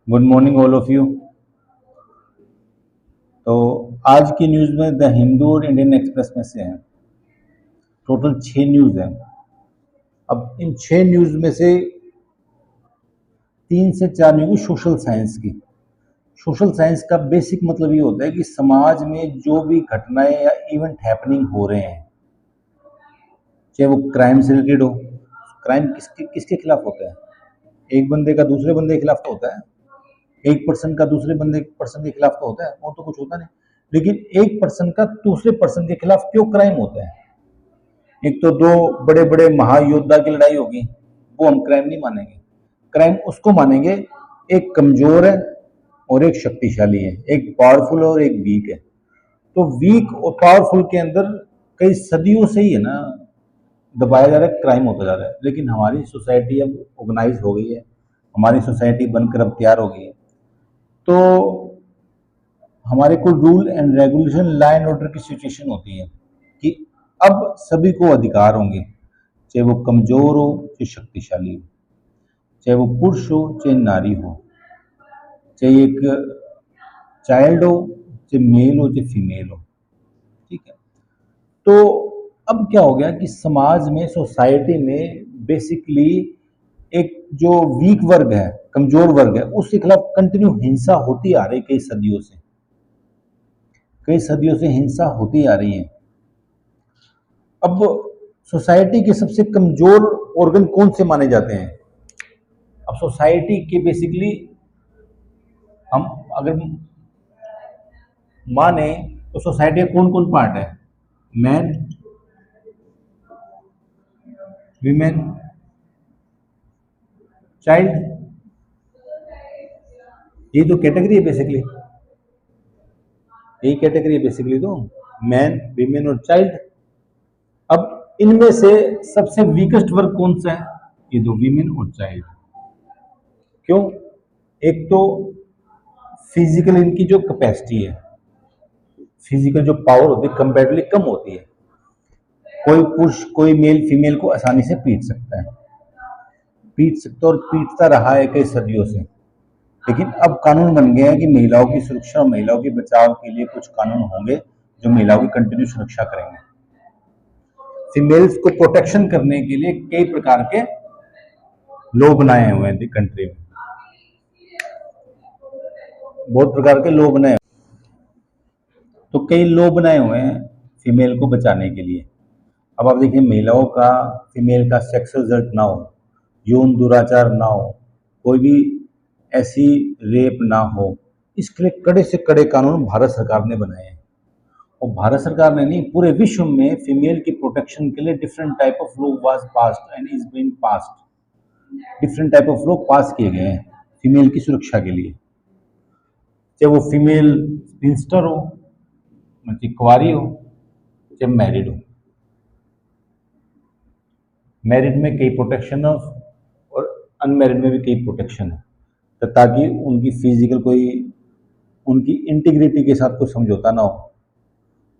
Good morning all of you. तो आज की न्यूज़ में द हिंदू और इंडियन एक्सप्रेस में से हैं। टोटल 6 न्यूज़ हैं। अब इन 6 न्यूज़ में से 3 से 4 न्यूज़ सोशल साइंस की। सोशल साइंस का बेसिक मतलब ये होता है कि समाज में जो भी घटनाएं या इवेंट हैपनिंग हो रहे हैं, चाहे वो क्राइम से रिलेटेड हो। क्राइम किसके किसके खिलाफ होता है? एक बंदे का दूसरे बंदे के खिलाफ तो होता है, एक पर्सन का दूसरे बंदे पर्सन के खिलाफ तो होता है, और तो कुछ होता नहीं। लेकिन एक पर्सन का दूसरे पर्सन के खिलाफ क्यों क्राइम होता है? एक तो दो बड़े बड़े महायोद्धा की लड़ाई होगी, वो हम क्राइम नहीं मानेंगे। क्राइम उसको मानेंगे एक कमजोर है और एक शक्तिशाली है, एक पावरफुल और एक वीक है। तो वीक और पावरफुल के अंदर कई सदियों से ही है ना दबाया जा रहा है, क्राइम होता जा रहा है। लेकिन हमारी सोसाइटी अब ऑर्गेनाइज हो गई है, हमारी सोसाइटी बनकर अब तैयार हो गई है। तो हमारे को rule and regulation, law and order की सिचुएशन होती है कि अब सभी को अधिकार होंगे, चाहे वो कमजोर हो चाहे शक्तिशाली हो, चाहे वो पुरुष हो चाहे नारी हो, चाहे एक चाइल्ड हो चाहे मेल हो चाहे फीमेल हो। ठीक है। तो अब क्या हो गया कि समाज में, सोसाइटी में बेसिकली एक जो वीक वर्ग है, कमजोर वर्ग है, उसके खिलाफ कंटिन्यू हिंसा होती आ रही कई सदियों से हिंसा होती आ रही है। अब सोसाइटी के सबसे कमजोर ऑर्गन कौन से माने जाते हैं? अब सोसाइटी के बेसिकली हम अगर माने तो सोसाइटी का कौन कौन पार्ट है? Man, women, child. ये तो कैटेगरी है बेसिकली, यही कैटेगरी है बेसिकली। तो मैन, विमेन और चाइल्ड। अब इनमें से सबसे वीकेस्ट वर्ग कौन सा है? ये दो, विमेन और चाइल्ड। क्यों? एक तो फिजिकल इनकी जो कैपेसिटी है, फिजिकल जो पावर होती है कंपेरेटिवली कम होती है। कोई पुरुष, कोई मेल फीमेल को आसानी से पीट सकता और पीटता रहा है कई सदियों से। लेकिन अब कानून बन गए हैं कि महिलाओं की सुरक्षा और महिलाओं के बचाव के लिए कुछ कानून होंगे जो महिलाओं की कंटिन्यू सुरक्षा करेंगे। फीमेल्स को प्रोटेक्शन करने के लिए कई प्रकार के लॉ बनाए हुए हैं कंट्री में, बहुत प्रकार के लॉ बनाए। तो कई लॉ बनाए हुए हैं फीमेल को बचाने के लिए। अब आप देखिए, महिलाओं का, फीमेल का सेक्स रिजल्ट ना हो, यौन दुराचार ना हो, कोई भी ऐसी रेप ना हो, इसके लिए कड़े से कड़े कानून भारत सरकार ने बनाए हैं। और भारत सरकार ने नहीं, पूरे विश्व में फीमेल की प्रोटेक्शन के लिए different type of law was passed and is being passed. Different type of law पास किए गए हैं फीमेल की सुरक्षा के लिए, चाहे वो फीमेल स्पिंस्टर हो, मतलब कुंवारी हो, चाहे मैरिड हो। मैरिड में कई प्रोटेक्शन है और अनमैरिड में भी कई प्रोटेक्शन है, तो ताकि उनकी फिजिकल कोई, उनकी इंटीग्रिटी के साथ कोई समझौता ना हो,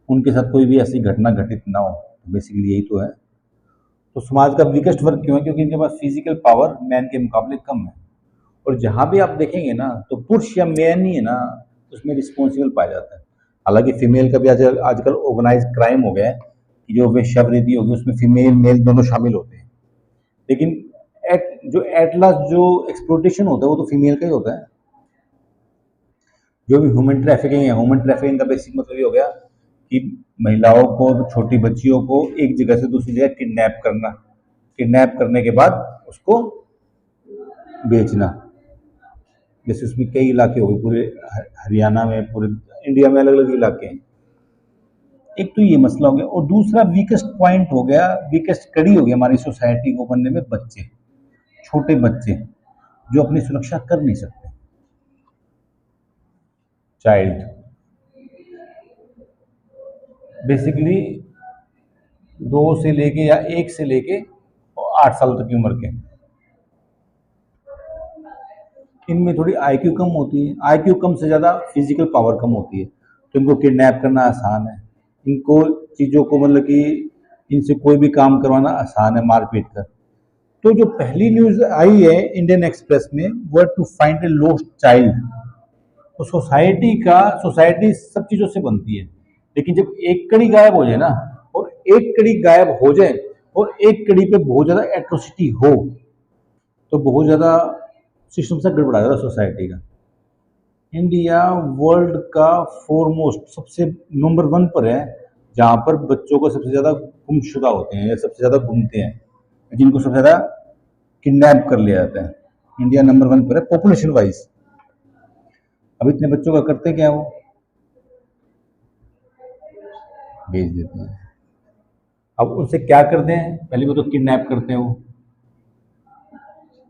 उनके साथ कोई भी ऐसी घटना घटित ना हो। तो बेसिकली यही तो है। तो समाज का वीकेस्ट वर्ग क्यों है? क्योंकि इनके पास फिजिकल पावर मैन के मुकाबले कम है। और जहां भी आप देखेंगे ना, तो पुरुष या मैन ही है ना उसमें रिस्पॉन्सिबल पाया जाता है। हालांकि फीमेल का भी आजकल ऑर्गेनाइज क्राइम हो गया है कि जो वेश्यावृत्ति होगी उसमें फीमेल मेल दोनों शामिल होते हैं। लेकिन जो एट लास्ट जो एक्सप्लोटेशन होता है वो तो फीमेल का ही होता है। जो भी ह्यूमन ट्रैफिकिंग है, ह्यूमन ट्रैफिकिंग का बेसिक मतलब ये हो गया कि महिलाओं को, छोटी बच्चियों को एक जगह से दूसरी जगह किडनैप करना, किडनैप करने के बाद उसको बेचना। जैसे उसमें कई इलाके हो गए, पूरे हरियाणा में, पूरे इंडिया में अलग अलग इलाके हैं। एक तो ये मसला हो गया, और दूसरा वीकेस्ट पॉइंट हो गया, वीकेस्ट कड़ी हो गई हमारी सोसाइटी को बनने में, बच्चे, छोटे बच्चे जो अपनी सुरक्षा कर नहीं सकते। चाइल्ड बेसिकली 2 से लेके या 1 से लेके 8 साल तक की उम्र के, इनमें थोड़ी आईक्यू कम होती है। आईक्यू कम से ज़्यादा फिजिकल पावर कम होती है, तो इनको किडनैप करना आसान है। इनको चीज़ों को, मतलब कि इनसे कोई भी काम करवाना आसान है मार पीट कर। तो जो पहली न्यूज आई है इंडियन एक्सप्रेस में वो to find a lost child. तो सोसाइटी सब चीजों से बनती है, लेकिन जब एक कड़ी गायब हो जाए ना, और एक कड़ी गायब हो जाए और एक कड़ी पे बहुत ज्यादा एट्रोसिटी हो, तो बहुत ज्यादा सिस्टम से गड़बड़ा जाता है सोसाइटी का। इंडिया वर्ल्ड का फोरमोस्ट सबसे नंबर 1 पर है जहां पर बच्चों को सबसे ज्यादा गुमशुदा होते हैं या सबसे ज्यादा घूमते हैं, जिनको सबसे ज्यादा किडनैप कर लिया जाता है। इंडिया नंबर 1 पर है पॉपुलेशन वाइज। अब इतने बच्चों का करते क्या वो, भेज देते हैं। अब उनसे क्या करते हैं, पहले वो तो किडनैप करते हैं, वो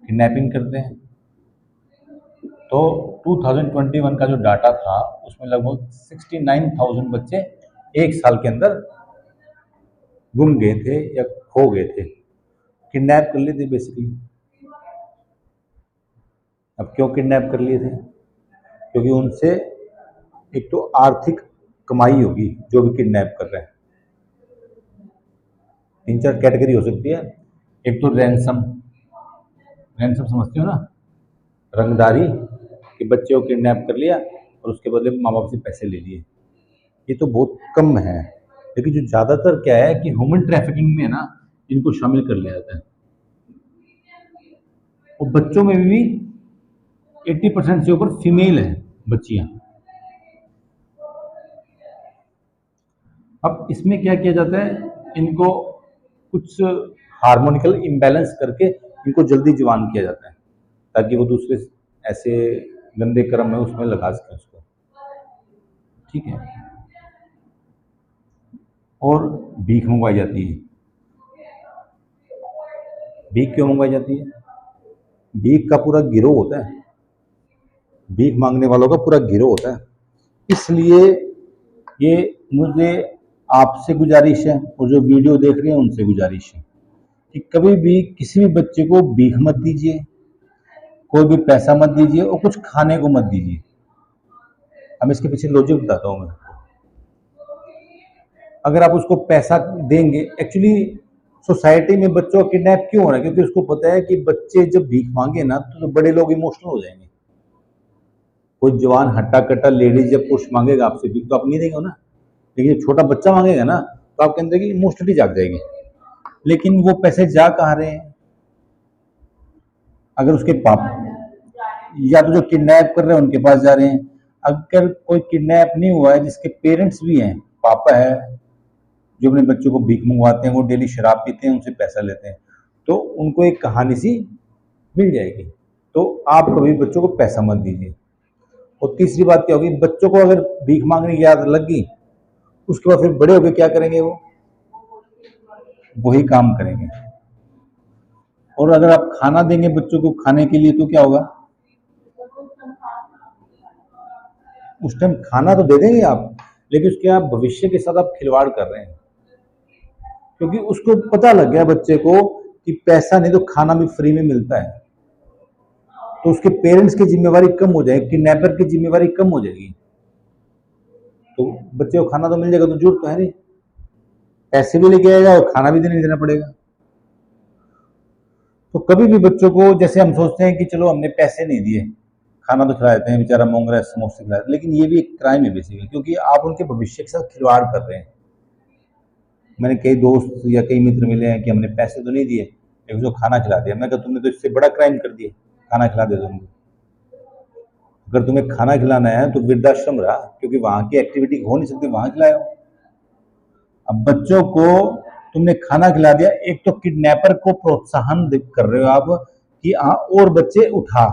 किडनैपिंग करते हैं। तो 2021 का जो डाटा था उसमें लगभग 69,000 बच्चे एक साल के अंदर गुम गए थे या खो गए थे, किडनैप कर लिए थे बेसिकली। अब क्यों किडनैप कर लिए थे, क्योंकि उनसे एक तो आर्थिक कमाई होगी जो भी किडनैप कर रहे हैं। 3-4 कैटेगरी हो सकती है। एक तो रैंसम समझते हो ना, रंगदारी, कि बच्चे को किडनैप कर लिया और उसके बदले माँ बाप से पैसे ले लिए। ये तो बहुत कम है, लेकिन जो ज्यादातर क्या है कि ह्यूमन ट्रैफिकिंग में ना इनको शामिल कर लिया जाता है। और बच्चों में भी 80% से ऊपर फीमेल है बच्चियां। अब इसमें क्या किया जाता है, इनको कुछ हार्मोनिकल इम्बैलेंस करके इनको जल्दी जवान किया जाता है, ताकि वो दूसरे ऐसे गंदे कर्म में उसमें लगा सके उसको। ठीक है। और भीख मंगवाई जाती है। भीख क्यों मंगवाई जाती है, भीख का पूरा गिरोह होता है, भीख मांगने वालों का पूरा गिरोह होता है। इसलिए ये मुझे आपसे गुजारिश है और जो वीडियो देख रहे हैं उनसे गुजारिश है कि कभी भी किसी भी बच्चे को भीख मत दीजिए, कोई भी पैसा मत दीजिए और कुछ खाने को मत दीजिए। अब इसके पीछे लॉजिक बताता हूँ मैं। अगर आप उसको पैसा देंगे, एक्चुअली सोसाइटी में बच्चों का किडनैप क्यों हो रहा है, क्योंकि उसको पता है कि बच्चे जब भीख मांगे ना तो बड़े लोग इमोशनल हो जाएंगे। कोई जवान हट्टा कट्टा लेडीज या पुरुष मांगेगा आपसे भीख तो आप नहीं देंगे ना, लेकिन जब छोटा बच्चा मांगेगा ना तो आपके अंदर की इमोशनलिटी जाग जाएगी। लेकिन वो पैसे जा कहाँ रहे हैं, अगर उसके पापा या तो जो किडनैप कर रहे हैं उनके पास जा रहे हैं। अगर कोई किडनैप नहीं हुआ है, जिसके पेरेंट्स भी हैं, पापा है जो अपने बच्चों को भीख मंगवाते हैं, वो डेली शराब पीते हैं, उनसे पैसा लेते हैं, तो उनको एक कहानी सी मिल जाएगी। तो आप कभी बच्चों को पैसा मत दीजिए। और तीसरी बात क्या होगी, बच्चों को अगर भीख मांगने की आदत लग गई, उसके बाद फिर बड़े होकर क्या करेंगे, वो वही काम करेंगे। और अगर आप खाना देंगे बच्चों को खाने के लिए तो क्या होगा, उस टाइम खाना तो दे देंगे आप, लेकिन उसके आप भविष्य के साथ आप खिलवाड़ कर रहे हैं। क्योंकि उसको पता लग गया बच्चे को कि पैसा नहीं तो खाना भी फ्री में मिलता है, तो उसके पेरेंट्स की जिम्मेवारी कम हो जाएगी, किडनैपर की जिम्मेवारी कम हो जाएगी। तो बच्चे को खाना तो मिल जाएगा, तो जरूरत तो है नहीं, पैसे भी लेके आएगा और खाना भी देना पड़ेगा। तो कभी भी बच्चों को, जैसे हम सोचते हैं कि चलो हमने पैसे नहीं दिए, खाना तो खिला देते हैं, बेचारा मांग रहा है समोसे खिला देते, लेकिन ये भी एक क्राइम है बेसिकली, क्योंकि आप उनके भविष्य के साथ खिलवाड़ कर रहे हैं। मैंने कई दोस्त या कई मित्र मिले हैं कि हमने पैसे तो नहीं दिए लेकिन उसको खाना खिला दिया। मैं कहा तुमने तो इससे बड़ा क्राइम कर दिया, खाना खिला दे तुमको। अगर तुम्हें खाना खिलाना है तो वृद्धाश्रम रहा, क्योंकि वहां की एक्टिविटी हो नहीं सकती, वहां खिलाओ। अब बच्चों को तुमने खाना खिला दिया, एक तो किडनैपर को प्रोत्साहन कर रहे हो आप कि हाँ और बच्चे उठा,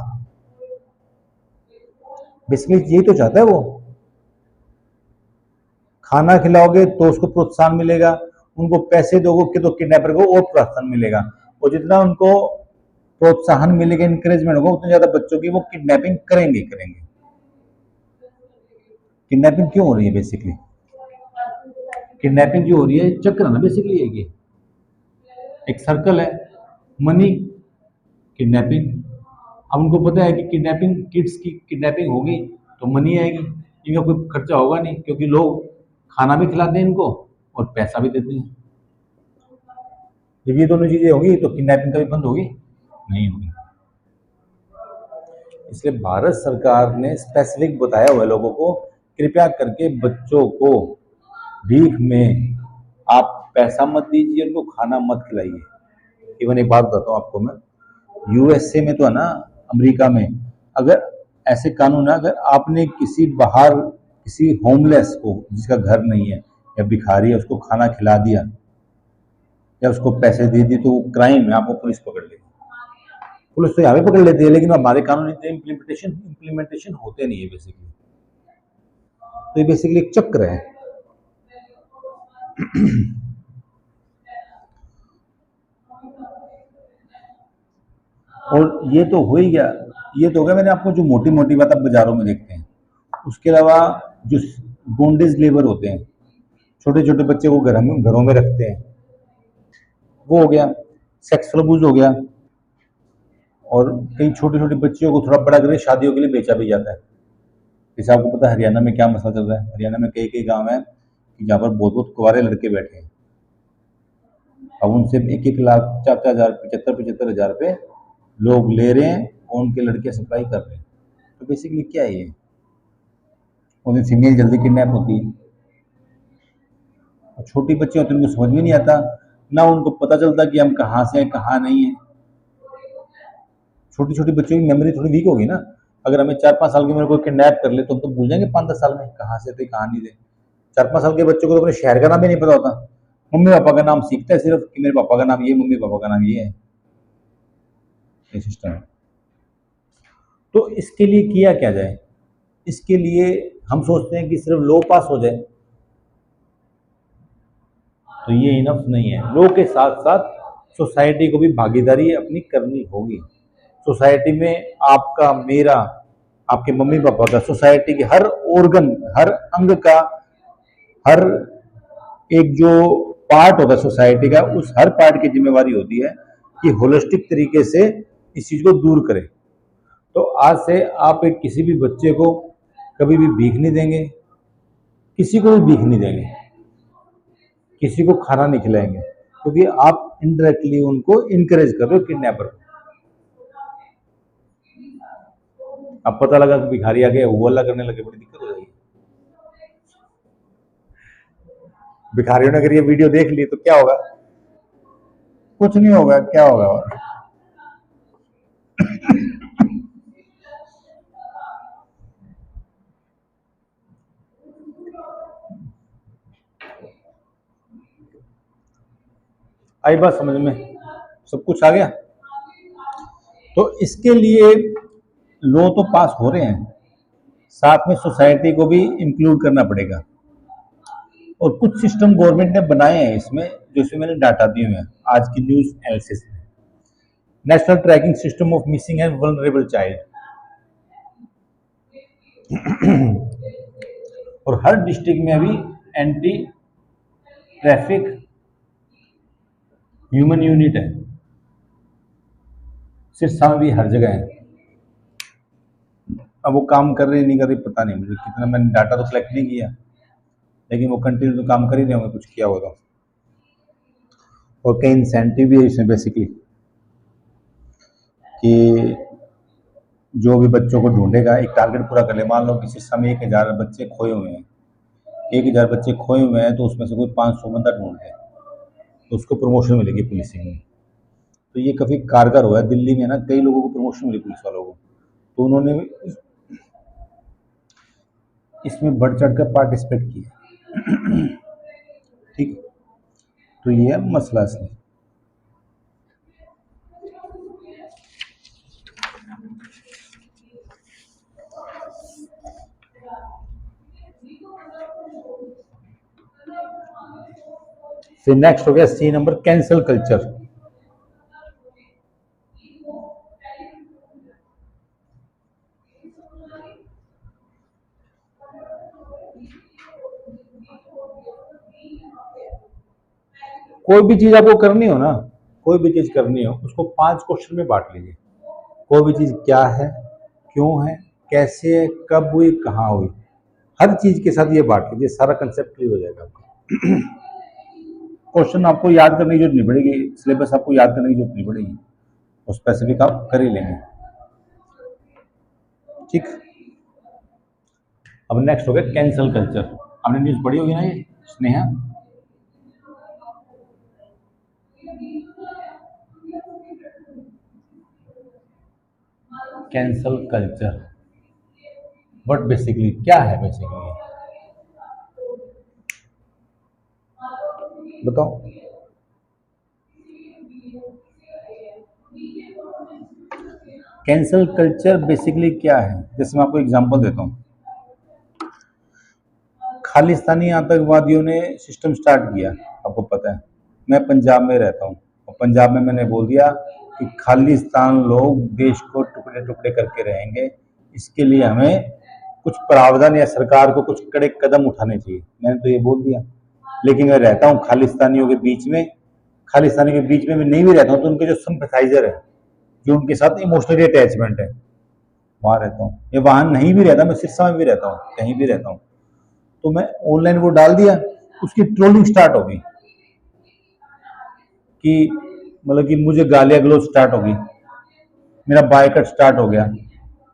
बेसिकली यही तो चाहता है वो। खाना खिलाओगे तो उसको प्रोत्साहन मिलेगा, उनको पैसे दोगे तो किडनैपर को और प्रोत्साहन मिलेगा, और जितना उनको प्रोत्साहन मिलेगा, इंकरेजमेंट होगा, उतने ज्यादा बच्चों की वो किडनैपिंग करेंगे। किडनैपिंग क्यों हो रही है, बेसिकली किडनैपिंग जो हो रही है चक्र है ना, बेसिकली एक सर्कल है, मनी, किडनैपिंग। अब उनको पता है कि किडनैपिंग, किड्स की किडनैपिंग होगी तो मनी आएगी, इनका कोई खर्चा होगा नहीं, क्योंकि लोग खाना भी खिलाते हैं इनको और पैसा भी देते हैं। जब ये दोनों चीजें होगी तो किडनैपिंग कभी बंद होगी नहीं होगी। इसलिए भारत सरकार ने स्पेसिफिक बताया हुआ है लोगों को, कृपया करके बच्चों को भीख में आप पैसा मत दीजिए, उनको खाना मत खिलाइए। इवन एक बात बताता हूँ आपको मैं, यूएसए में तो है ना, अमेरिका में, अगर ऐसे कानून है, अगर आपने किसी बाहर किसी होमलेस को जिसका घर नहीं है या भिखारी है उसको खाना खिला दिया या उसको पैसे दे दिए तो वो क्राइम है, आपको पुलिस पकड़ लेगी। पुलिस तो यहाँ पे पकड़ लेती है, लेकिन हमारे कानून इतने इम्प्लीमेंटेशन होते नहीं है बेसिकली। तो ये बेसिकली एक चक्र है। और ये तो हो ही गया, ये तो हो गया मैंने आपको जो मोटी मोटी बात आप बाजारों में देखते हैं। उसके अलावा जो बोंडेज लेबर होते हैं, छोटे छोटे बच्चे को घरों में रखते हैं, वो हो गया। सेक्सुअल अब्यूज हो गया। और कई छोटे छोटे बच्चों को थोड़ा बड़ा करके शादियों के लिए बेचा भी जाता है। जैसे आपको पता है हरियाणा में क्या मसला चल रहा है। हरियाणा में कई कई गांव हैं कि जहाँ पर बहुत बहुत कुंवारे लड़के बैठे हैं। अब उनसे 1-1 लाख 4-4 हजार 75-75 हजार रुपये लोग ले रहे हैं और उनके लड़के सप्लाई कर रहे हैं। तो बेसिकली क्या है ये, उनमें फीमेल जल्दी किडनैप होती है और छोटी बच्चे होते हैं, उनको समझ में नहीं आता, ना उनको पता चलता कि हम कहाँ से हैं कहाँ नहीं है। छोटी छोटी बच्चों की मेमोरी थोड़ी वीक होगी ना। अगर हमें 4-5 साल की उम्र कोई किडनैप कर ले तो हम तो भूल जाएंगे 5-10 साल में कहाँ से थे कहाँ नहीं थे। 4-5 साल के बच्चों को तो अपने शहर का नाम भी नहीं पता होता। मम्मी पापा का नाम सीखता है सिर्फ कि मेरे पापा का नाम ये, मम्मी पापा का नाम ये है। ये सिस्टम है। तो इसके लिए किया क्या जाए? इसके लिए हम सोचते हैं कि सिर्फ लॉ पास हो जाए, तो ये इनफ नहीं है। लॉ के साथ साथ सोसाइटी को भी भागीदारी अपनी करनी होगी। सोसाइटी में आपका, मेरा, आपके मम्मी पापा का, सोसाइटी के हर ऑर्गन, हर अंग का, हर एक जो पार्ट होता है सोसाइटी का, उस हर पार्ट की जिम्मेवारी होती है कि होलिस्टिक तरीके से इस चीज को दूर करें। तो आज से आप एक किसी भी बच्चे को कभी भी भीख नहीं देंगे, किसी को भी भीख नहीं देंगे, किसी को खाना नहीं खिलाएंगे, क्योंकि आप इनडायरेक्टली उनको इनकरेज कर रहे हो किडनैपर को। अब पता लगा कि भिखारी आ गए, वो अल्लाह करने लगे, बड़ी दिक्कत हो जाएगी। भिखारियों ने अगर ये वीडियो देख ली तो क्या होगा? कुछ नहीं होगा, क्या होगा? और आई बात समझ में? सब कुछ आ गया। तो इसके लिए लॉ तो पास हो रहे हैं, साथ में सोसाइटी को भी इंक्लूड करना पड़ेगा। और कुछ सिस्टम गवर्नमेंट ने बनाए हैं इसमें, जो इसमें मैंने डाटा दिए हुए हैं आज की न्यूज एनालिसिस में। National tracking system of missing and vulnerable child, और हर डिस्ट्रिक्ट में अभी एंटी ट्रैफिक ह्यूमन यूनिट है। सिरसा में भी हर जगह है। अब वो काम कर रहे नहीं कर रहे पता नहीं मुझे, कितना मैंने डाटा तो कलेक्ट नहीं किया, लेकिन वो कंटिन्यू तो काम कर ही रहे होंगे, कुछ किया होगा। और कई इंसेंटिव भी है इसमें बेसिकली, कि जो भी बच्चों को ढूंढेगा एक टारगेट पूरा कर ले। मान लो कि सिरसा में 1000 बच्चे खोए हुए हैं, 1000 बच्चे खोए हुए हैं, तो उसमें से कोई 500 बंदा ढूंढ ले तो उसको प्रमोशन मिलेगी पुलिसिंग में। तो ये काफ़ी कारगर हुआ है। दिल्ली में ना कई लोगों को प्रमोशन मिली पुलिस वालों को, तो उन्होंने इसमें बढ़ चढ़ कर पार्टिसिपेट किया। ठीक, तो ये है मसला इसमें। फिर नेक्स्ट हो गया सी नंबर, कैंसल कल्चर। कोई भी चीज आपको करनी हो ना, कोई भी चीज करनी हो, उसको 5 क्वेश्चन में बांट लीजिए। कोई भी चीज क्या है, क्यों है, कैसे है, कब हुई, कहाँ हुई, हर चीज के साथ ये बांट लीजिए, सारा कंसेप्ट क्लियर हो जाएगा आपका। क्वेश्चन आपको याद करने की जरूरत नहीं पड़ेगी, सिलेबस आपको याद करने की जरूरत नहीं पड़ेगी, तो स्पेसिफिक आप कर ही लेंगे। ठीक, अब नेक्स्ट हो गया कैंसल कल्चर। आपने न्यूज पढ़ी होगी ना ये Sneha? Cancel culture but basically क्या है? बेसिकली बताओ। कैंसल कल्चर बेसिकली क्या है? जैसे मैं आपको एग्जांपल देता हूँ, खालिस्तानी आतंकवादियों ने सिस्टम स्टार्ट किया, आपको पता है। मैं पंजाब में रहता हूँ और पंजाब में मैंने बोल दिया कि खालिस्तान लोग देश को टुकड़े टुकड़े करके रहेंगे, इसके लिए हमें कुछ प्रावधान या सरकार को कुछ कड़े कदम उठाने चाहिए। मैंने तो ये बोल दिया, लेकिन मैं रहता हूँ खालिस्तानियों के बीच में। खालिस्तानियों के बीच में मैं नहीं भी रहता हूँ तो उनके जो सिंपैथाइजर है, जो उनके साथ इमोशनली अटैचमेंट है, वहां रहता हूँ। या वहां नहीं भी रहता, मैं सिरसा में भी रहता हूँ, कहीं भी रहता हूँ, तो मैं ऑनलाइन वो डाल दिया, उसकी ट्रोलिंग स्टार्ट हो गई कि मतलब कि मुझे गालियां गलौज स्टार्ट हो गई, मेरा बायकट स्टार्ट हो गया,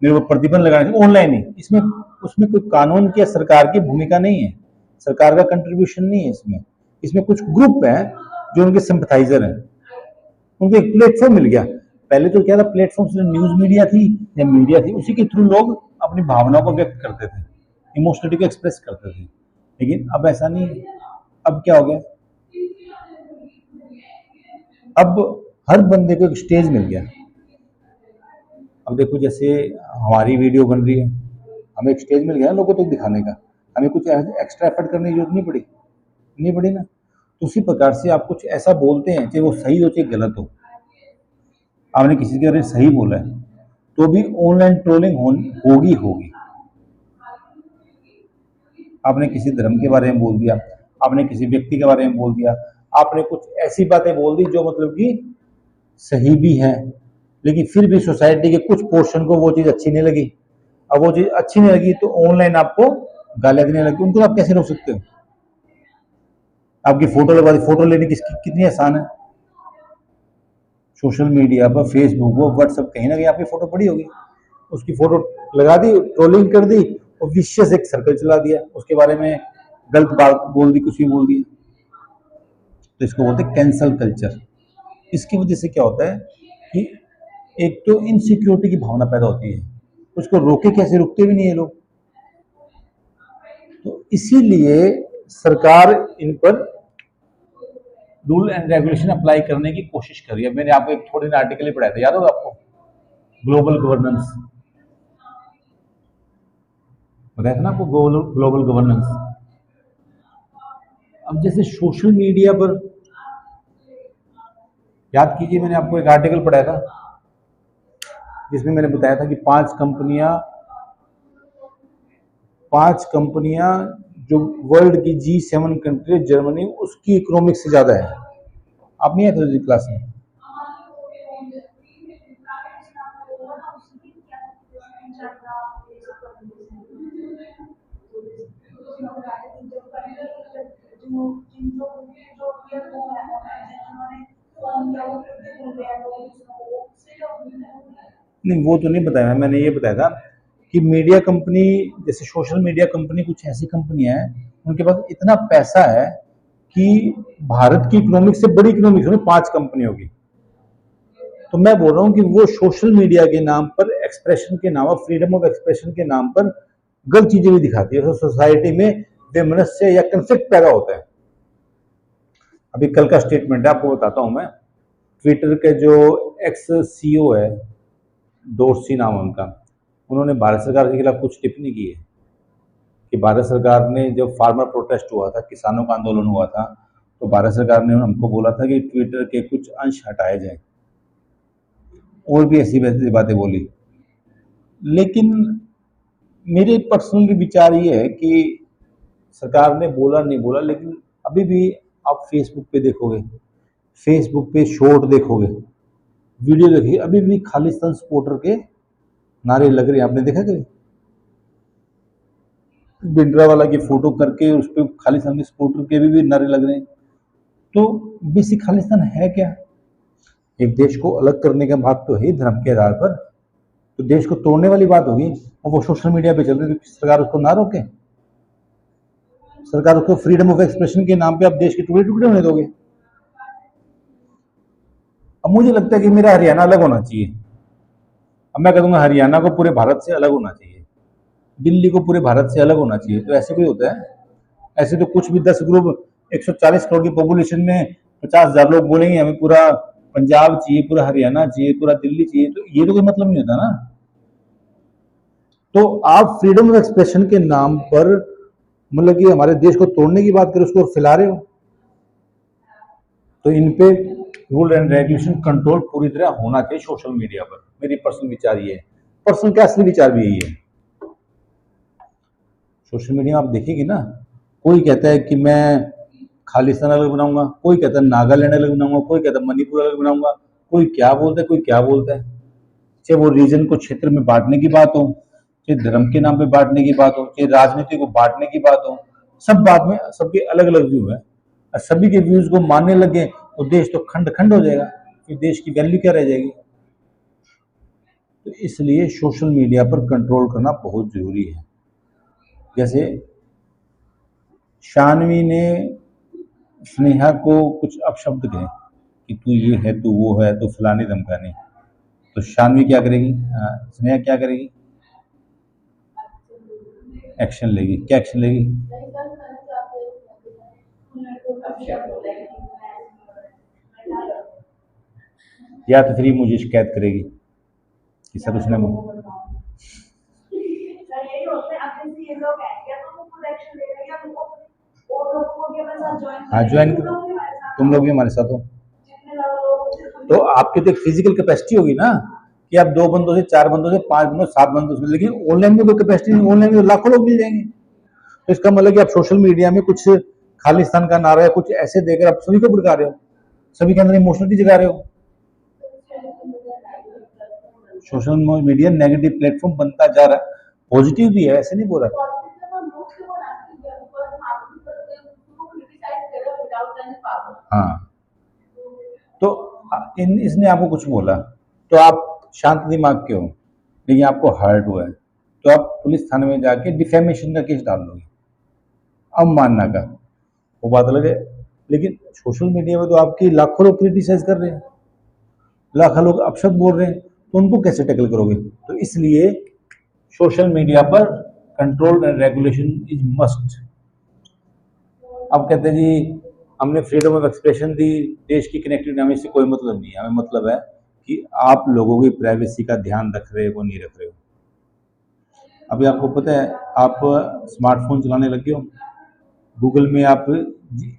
मेरे को प्रतिबंध लगाने ऑनलाइन ही। इसमें उसमें कोई कानून की या सरकार की भूमिका नहीं है, सरकार का कंट्रीब्यूशन नहीं है इसमें। इसमें कुछ ग्रुप है जो उनके सिंपथाइजर हैं, उनको एक प्लेटफॉर्म मिल गया। पहले तो क्या था, प्लेटफॉर्म सिर्फ न्यूज मीडिया थी या मीडिया थी, उसी के थ्रू लोग अपनी भावनाओं को व्यक्त करते थे, इमोशनलिटी को एक्सप्रेस करते थे। लेकिन अब ऐसा नहीं है। अब क्या हो गया, अब हर बंदे को एक स्टेज मिल गया। अब देखो जैसे हमारी वीडियो बन रही है, हमें एक स्टेज मिल गया लोगों तक दिखाने का, हमें कुछ एक्स्ट्रा एफर्ट करने की जरूरत नहीं पड़ी ना। तो उसी प्रकार से आप कुछ ऐसा बोलते हैं, चाहे वो सही हो चाहे गलत हो, आपने किसी के बारे में सही बोला है तो भी ऑनलाइन ट्रोलिंग होगी होगी। आपने किसी धर्म के बारे में बोल दिया, आपने किसी व्यक्ति के बारे में बोल दिया, आपने कुछ ऐसी बातें बोल दी जो मतलब कि सही भी है, लेकिन फिर भी सोसाइटी के कुछ पोर्शन को वो चीज अच्छी नहीं लगी। अब वो चीज अच्छी नहीं लगी तो ऑनलाइन आपको गालियां देने लगी, उनको आप कैसे रोक सकते हो? आपकी फोटो लगा दी, फोटो लेने की कितनी आसान है। सोशल मीडिया पर फेसबुक वो व्हाट्सएप कहीं ना कहीं आपकी फोटो पड़ी होगी, उसकी फोटो लगा दी, ट्रोलिंग कर दी और विशेष एक सर्कल चला दिया, उसके बारे में गलत बात बोल दी, कुछ भी बोल दिया। तो इसको बोलते हैं कैंसल कल्चर। इसकी वजह से क्या होता है कि एक तो इनसिक्योरिटी की भावना पैदा होती है, उसको रोके कैसे, रुकते भी नहीं है लोग। तो इसीलिए सरकार इन पर रूल एंड रेगुलेशन अप्लाई करने की कोशिश कर रही है। मैंने आपको एक थोड़े दिन आर्टिकल ही पढ़ाया था, याद होगा आपको, ग्लोबल गवर्नेंस बताया था ना आपको, ग्लोबल गवर्नेंस। अब जैसे सोशल मीडिया पर, याद कीजिए मैंने आपको एक आर्टिकल पढ़ाया था जिसमें मैंने बताया था कि पांच कंपनियां जो वर्ल्ड की G7 कंट्री, जर्मनी उसकी इकोनॉमिक से ज्यादा है। आप नहीं आए थे क्लास में? नहीं वो तो नहीं बताया, मैंने ये बताया था कि मीडिया कंपनी, जैसे सोशल मीडिया कंपनी कुछ ऐसी कंपनियां हैं उनके पास इतना पैसा है कि भारत की इकोनॉमिक से बड़ी इकोनॉमिक में 5 कंपनी होगी। तो मैं बोल रहा हूँ कि वो सोशल मीडिया के नाम पर, एक्सप्रेशन के नाम पर, फ्रीडम ऑफ एक्सप्रेशन के नाम पर गलत चीजें भी दिखाती है, तो सोसाइटी में वैमनस्य या कंफ्लिक्ट पैदा होता है। अभी कल का स्टेटमेंट है, आपको बताता हूं मैं। ट्विटर के जो एक्स सीईओ है, डोर्सी नाम है उनका, उन्होंने भारत सरकार के खिलाफ कुछ टिप्पणी की है कि भारत सरकार ने, जब फार्मर प्रोटेस्ट हुआ था, किसानों का आंदोलन हुआ था, तो भारत सरकार ने हमको बोला था कि ट्विटर के कुछ अंश हटाए जाए, और भी ऐसी वैसी बातें बोली। लेकिन मेरे पर्सनली विचार ये है कि सरकार ने बोला नहीं बोला, लेकिन अभी भी आप फेसबुक पे देखोगे, फेसबुक पे शॉर्ट देखोगे, वीडियो देखिए, अभी भी खालिस्तान सपोर्टर के नारे लग रहे हैं। आपने देखा कभी? भिंडरावाला की फोटो करके उस पर खालिस्तान के सपोर्टर के भी नारे लग रहे हैं। तो बेसिक खालिस्तान है क्या? एक देश को अलग करने का बात तो है धर्म के आधार पर, तो देश को तोड़ने वाली बात होगी। और वो सोशल मीडिया पे चल रही है, तो सरकार उसको ना रोके? सरकार उसको फ्रीडम ऑफ एक्सप्रेशन के नाम पे आप देश के टुकड़े टुकड़े होने दोगे? अब मुझे लगता है कि मेरा हरियाणा अलग होना चाहिए। अब मैं कह दूंगा हरियाणा को पूरे भारत से अलग होना चाहिए, दिल्ली को पूरे भारत से अलग होना चाहिए, तो ऐसे कोई होता है? ऐसे तो कुछ भी 10 ग्रुप 140 करोड़ की पॉपुलेशन में 50,000 लोग बोलेंगे हमें पूरा पंजाब चाहिए, पूरा हरियाणा चाहिए, पूरा दिल्ली चाहिए, तो ये तो कोई मतलब नहीं होता ना। तो आप फ्रीडम ऑफ एक्सप्रेशन के नाम पर मतलब कि हमारे देश को तोड़ने की बात करें, उसको फैला रहे हो। तो इन पे रूल एंड रेगुलेशन कंट्रोल पूरी तरह होना चाहिए सोशल मीडिया पर। मेरी पर्सनल विचार ये है, पर्सनल क्या असली विचार भी यही है। सोशल मीडिया आप देखेंगे ना, कोई कहता है कि मैं खालिस्तान अलग बनाऊंगा, कोई कहता है नागालैंड अलग बनाऊंगा, कोई कहता है मणिपुर अलग बनाऊंगा, कोई क्या बोलता है, कोई क्या बोलता है। चाहे वो रीजन को क्षेत्र में बांटने की बात हो, चाहे धर्म के नाम पे बांटने की बात हो, चाहे राजनीति को बांटने की बात हो, सब बात में सबके अलग अलग व्यू है। और सभी के व्यूज को मानने लगे तो देश तो खंड खंड हो जाएगा, फिर देश की वैल्यू क्या रह जाएगी। तो इसलिए सोशल मीडिया पर कंट्रोल करना बहुत जरूरी है। जैसे शानवी ने स्नेहा को कुछ अपशब्द कहे कि तू ये है, तू वो है, तू फलानी धमकानी, तो शानवी क्या करेगी? स्नेहा क्या करेगी? एक्शन लेगी। क्या एक्शन लेगी? या तो फिर मुझे शिकायत करेगी कि सर उसने हाँ ज्वाइन, तुम लोग भी हमारे साथ हो। तो आपकी तो एक फिजिकल कैपेसिटी होगी ना कि आप 2 बंदों से, 4 बंदों से, 5 बंदों, 7 बंदों से, लेकिन ऑनलाइन में कोई कैपेसिटी नहीं। ऑनलाइन में तो लाखों लोग मिल जाएंगे। तो इसका मतलब कि आप सोशल मीडिया में कुछ खालिस्तान का नारा या कुछ ऐसे देकर आप सभी को भड़का रहे हो, सभी के अंदर इमोशनलिटी जगा रहे हो। सोशल मीडिया नेगेटिव प्लेटफॉर्म बनता जा रहा है, पॉजिटिव भी है, ऐसे नहीं बोल रहा। हाँ, तो इसने आपको कुछ बोला तो आप शांत दिमाग के हो, लेकिन आपको हर्ट हुआ है, तो आप पुलिस थाने में जाके डिफेमेशन का केस डाल दोगे, अवमानना का, वो बात अलग है। लेकिन सोशल मीडिया में तो आपकी लाखों लोग क्रिटिसाइज कर रहे हैं, लाखों लोग अपशब्द बोल रहे हैं, तो उनको कैसे टैकल करोगे? तो इसलिए सोशल मीडिया पर control and regulation is must. अब कहते हैं जी हमने फ्रीडम ऑफ एक्सप्रेशन दी, देश की कनेक्टिविटी, हमें इससे कोई मतलब नहीं है। हमें मतलब है कि आप लोगों की प्राइवेसी का ध्यान रख रहे हो नहीं रख रहे हो। अभी आपको पता है, आप स्मार्टफोन चलाने लगे हो, गूगल में आप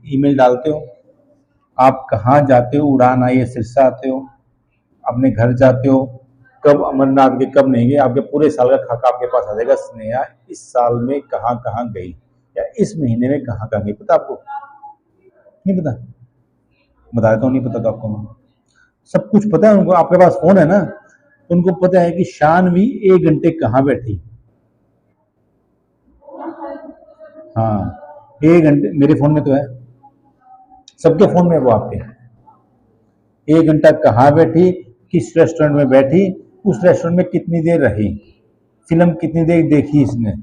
ईमेल डालते हो, आप कहाँ जाते हो, उड़ान आई है सिरसा आते हो, अपने घर जाते हो, कब अमरनाथ के कब नहीं गए, आपके पूरे साल का खाका आपके पास आ जाएगा। स्नेहा इस साल में कहाँ कहाँ गई या इस महीने में कहाँ कहाँ गई, पता आपको? नहीं पता? बता देता हूँ, नहीं पता तो आपको मैं सब कुछ पता है उनको। आपके पास फोन है ना, तो उनको पता है कि शानवी 1 घंटे कहाँ बैठी। हाँ, 1 घंटे मेरे फोन में तो है, सबके फोन में वो आपके 1 घंटा कहाँ बैठी, किस रेस्टोरेंट में बैठी, उस रेस्टोरेंट में कितनी देर रही, फिल्म कितनी देर देखी इसने।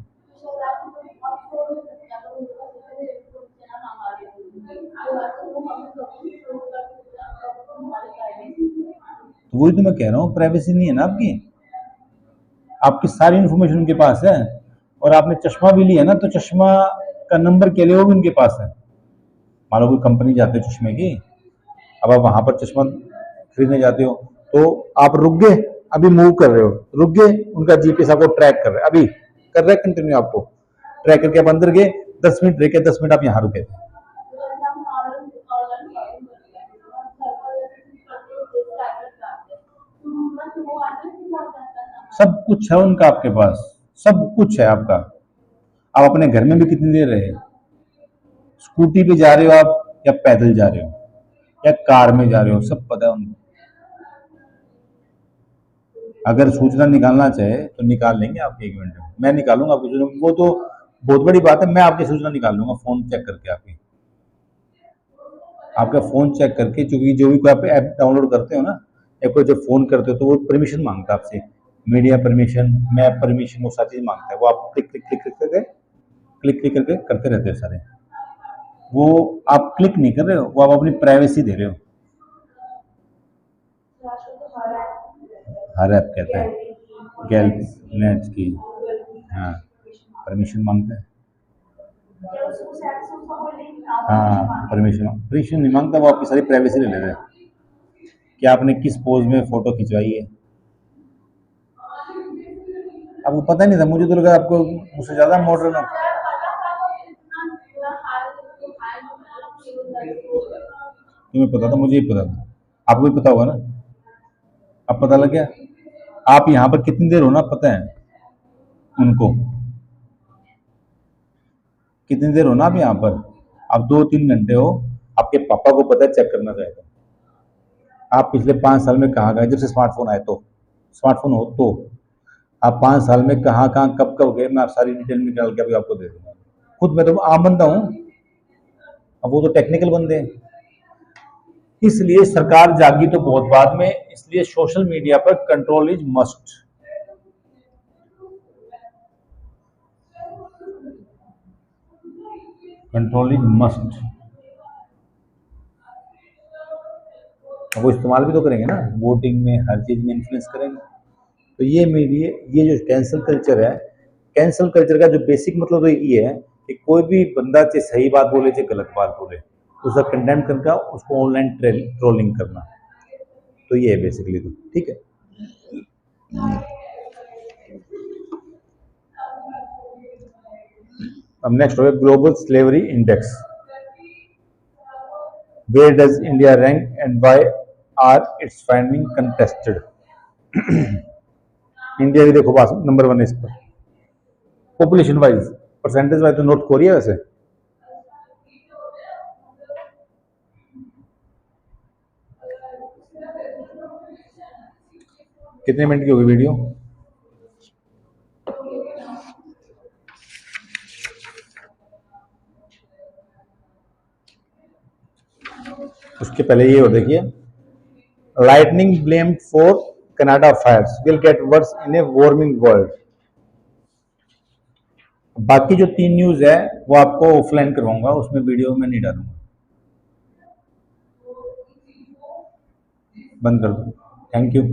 तो वही तो मैं कह रहा हूँ, प्राइवेसी नहीं है ना आपकी, आपकी सारी इन्फॉर्मेशन उनके पास है। और आपने चश्मा भी लिया ना, तो चश्मा का नंबर के लिए वो भी उनके पास है। मान लो कोई कंपनी जाते हो चश्मे की, अब आप वहां पर चश्मा खरीदने जाते हो, तो आप रुक गए, अभी मूव कर रहे हो, रुक गए, उनका जीपीएस आपको ट्रैक कर रहा है, अभी कर रहा है कंटिन्यू, आपको ट्रैक करके आप अंदर गए, 10 मिनट रह के 10 मिनट आप यहाँ रुके थे। सब कुछ है उनका आपके पास, सब कुछ है आपका। आप अपने घर में भी कितनी देर रहे, स्कूटी पे जा रहे हो आप या पैदल जा रहे हो या कार में जा रहे हो, सब पता है उनको। अगर सूचना निकालना चाहे तो निकाल लेंगे आपके 1 मिनट में, मैं निकालूंगा आपकी सूचना, वो तो बहुत बड़ी बात है, मैं आपकी सूचना निकाल लूंगा फोन चेक करके आपकी। आपका फ़ोन चेक करके, क्योंकि जो भी कोई आप ऐप डाउनलोड करते हो ना, या कोई जब फ़ोन करते हो तो वो परमिशन मांगता है आपसे, मीडिया परमिशन, मैप परमिशन, वो सारी चीज़ मांगता है। वो आप क्लिक क्लिक क्लिक क्लिक करके क्लिक क्लिक करके करते रहते हो सारे। वो आप क्लिक नहीं कर रहे हो, वो आप अपनी प्राइवेसी दे रहे हो। हर ऐप कहता है गैलरी नेट की, हाँ, परमिशन मांगता है। हाँ, परमिशन नहीं मांगता, वो आपकी सारी प्राइवेसी ले लेता है कि आपने किस पोज में फोटो खिंचवाई है। आपको पता नहीं था, मुझे तो लगा आपको मुझसे ज्यादा मॉडर्न हो। तुम्हें पता था, मुझे ही पता था, आपको भी पता होगा ना। अब पता लग गया। आप यहाँ पर कितनी देर हो ना, पता है उनको कितनी देर हो ना आप यहाँ पर। आप 2-3 घंटे हो। आपके पापा को पता है, चेक करना चाहेगा। आप पिछले 5 साल में कहाँ गए, जब से स्मार्टफोन आए तो, स्मार्टफोन हो तो आप 5 साल में कहाँ कहाँ कब कब गए, मैं आप सारी डिटेल निकाल के अभी आपको दे दूंगा। खुद मैं तो आम बंदा हूँ, अब वो तो टेक्निकल बंदे हैं। इसलिए सरकार जागी तो बहुत बाद में, इसलिए सोशल मीडिया पर control is must. Control is must. वो इस्तेमाल भी तो करेंगे ना, वोटिंग में, हर चीज में इन्फ्लुएंस करेंगे। तो ये मीडिया, ये जो कैंसल कल्चर है, कैंसल कल्चर का जो बेसिक मतलब तो ये है कि कोई भी बंदा चाहे सही बात बोले चाहे गलत बात बोले, उसका कंडेम करके उसको ऑनलाइन ट्रोलिंग करना, तो ये है बेसिकली। तो ठीक है। अब नेक्स्ट हो गया global slavery index. Where does India rank and why are its finding contested. India भी देखो पास नंबर 1 है इस पर, पॉपुलेशन वाइज। परसेंटेज वाइज तो नॉर्थ कोरिया वैसे। कितने मिनट की होगी वीडियो? उसके पहले ये हो, देखिए, lightning blamed for Canada fires will get worse in a warming world. बाकी जो 3 न्यूज है वो आपको ऑफलाइन करवाऊंगा, उसमें वीडियो में नहीं डालूंगा। बंद कर दो। Thank you.